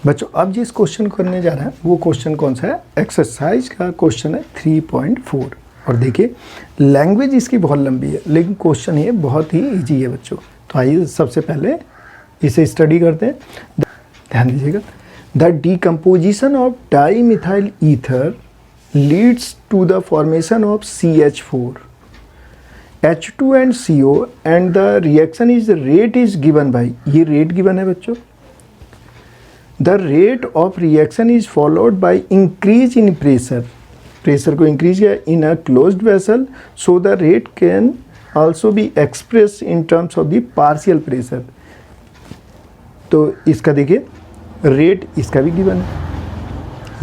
बच्चों अब जिस क्वेश्चन को करने जा रहा है वो क्वेश्चन कौन सा है, एक्सरसाइज का क्वेश्चन है 3.4। और देखिए लैंग्वेज इसकी बहुत लंबी है लेकिन क्वेश्चन ये बहुत ही इजी है बच्चों। तो आइए सबसे पहले इसे स्टडी करते हैं। ध्यान दीजिएगा, the decomposition of dimethyl ether leads to the formation of CH4 H2 and CO and the reaction is rate is given by, ये रेट गिवन है बच्चों। The rate of reaction is followed by increase in pressure, pressure को increase किया in a closed vessel, so the rate can also be express in terms of the partial pressure. तो इसका देखिए rate इसका भी given है,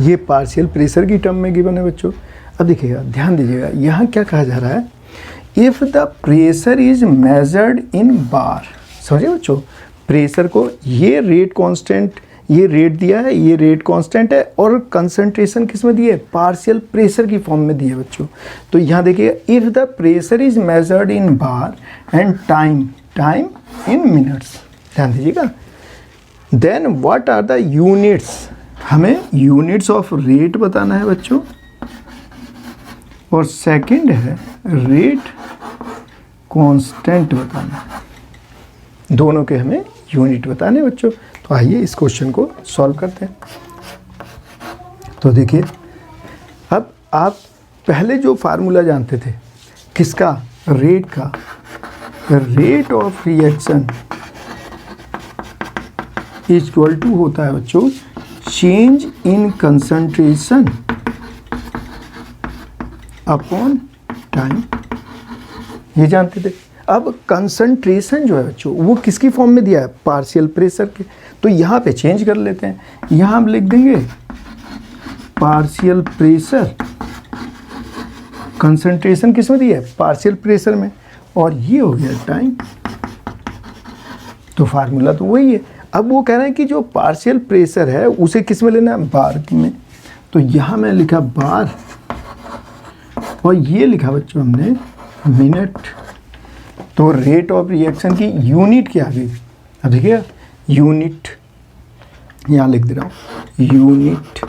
ये partial pressure की टर्म में गिवन है बच्चों। अब देखिएगा, ध्यान दीजिएगा, यहाँ क्या कहा जा रहा है, if the pressure is measured in bar. समझिए बच्चों, प्रेशर को ये रेट कांस्टेंट, ये रेट दिया है, ये रेट कांस्टेंट है और कंसंट्रेशन किस में दिया है, पार्शियल प्रेशर की फॉर्म में दिया है बच्चों। तो यहाँ देखिए, if the pressure is measured in bar and time in minutes, ध्यान दीजिएगा, then what are the units, हमें यूनिट्स ऑफ रेट बताना है बच्चों, और सेकंड है रेट कांस्टेंट बताना है। दोनों के हमें यूनिट बताने बच्चों। तो आइए इस क्वेश्चन को सॉल्व करते हैं। तो देखिए, अब आप पहले जो फार्मूला जानते थे किसका, रेट का, rate of reaction equal to होता है बच्चों change in concentration upon time, ये जानते थे। अब कंसंट्रेशन जो है बच्चों वो किसकी फॉर्म में दिया है, पार्शियल प्रेशर के। तो यहाँ पे चेंज कर लेते हैं, यहाँ हम लिख देंगे पार्शियल प्रेशर, कंसंट्रेशन किस में दिया है, पार्शियल प्रेशर में, और ये हो गया टाइम। तो फार्मूला तो वही है। अब वो कह रहे हैं कि जो पार्शियल प्रेशर है उसे किस में लेना है, बार में। तो यहाँ मैं लिखा बार और ये लिखा बच्चों हमने मिनट। तो रेट ऑफ रिएक्शन की यूनिट क्या आ गई, अब देखिए यूनिट यहाँ लिख दे रहा हूँ, यूनिट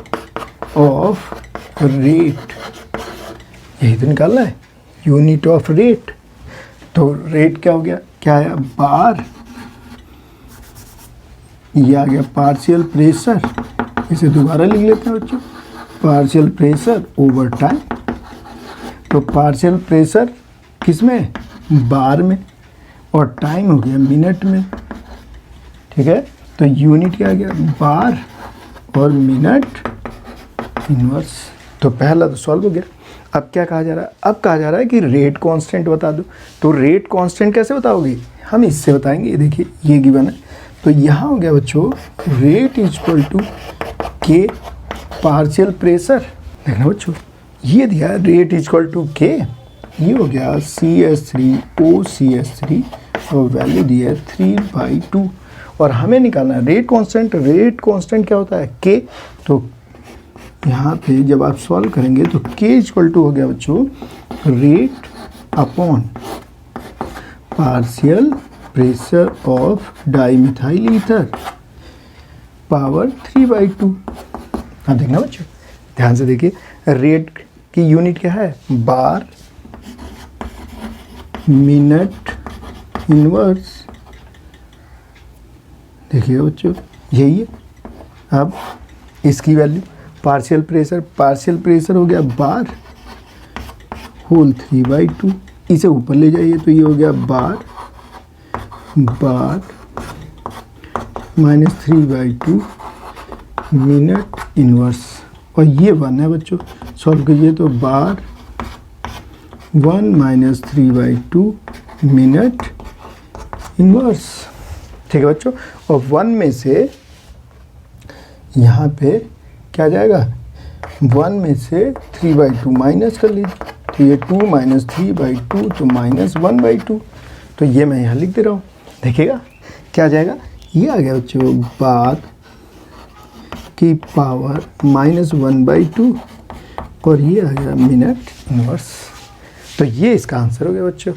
ऑफ रेट, यही तो निकालना है, यूनिट ऑफ रेट। तो रेट क्या हो गया, क्या आया, बार, ये आ गया पार्शियल प्रेशर, इसे दोबारा लिख लेते हैं बच्चों, पार्शियल प्रेशर ओवर टाइम। तो पार्शियल प्रेशर किस में, बार में, और टाइम हो गया मिनट में, ठीक है। तो यूनिट क्या आ गया, बार और मिनट इनवर्स। तो पहला तो सॉल्व हो गया। अब क्या कहा जा रहा है, अब कहा जा रहा है कि रेट कांस्टेंट बता दो। तो रेट कांस्टेंट कैसे बताओगे, हम इससे बताएंगे। देखिए ये गिवन है, तो यहाँ हो गया बच्चों रेट इक्वल टू के पार्शियल प्रेशर, देखना बच्चों ये दिया है रेट इक्वल टू के, ये हो गया CH3OCH3 और वैल्यू दिया है 3/2। और हमें निकालना है रेट कांस्टेंट। रेट कांस्टेंट क्या होता है, के। तो यहाँ पे जब आप सॉल्व करेंगे तो के इक्वल टू हो गया बच्चों rate upon partial pressure of dimethyl ether power 3/2। हाँ देखना बच्चों, ध्यान से देखिए, रेट की यूनिट क्या है, बार, मिनट इनवर्स, देखिए बच्चों यही है। अब इसकी वैल्यू पार्शियल प्रेशर हो गया बार होल 3/2, इसे ऊपर ले जाइए तो ये हो गया बार माइनस 3/2 मिनट इनवर्स, और ये 1 है बच्चों। सॉल्व कीजिए तो बार 1 माइनस 3/2 मिनट इनवर्स, ठीक है बच्चों। और 1 में से यहाँ पे क्या जाएगा, 1 में से 3/2 माइनस कर लीजिए, तो ये 2 माइनस 3/2 तो माइनस 1/2। तो ये मैं यहाँ लिख दे रहा हूँ, देखिएगा क्या जाएगा, ये आ गया बच्चों बार की पावर माइनस 1/2 और ये आ गया मिनट इनवर्स। तो ये इसका आंसर हो गया बच्चों।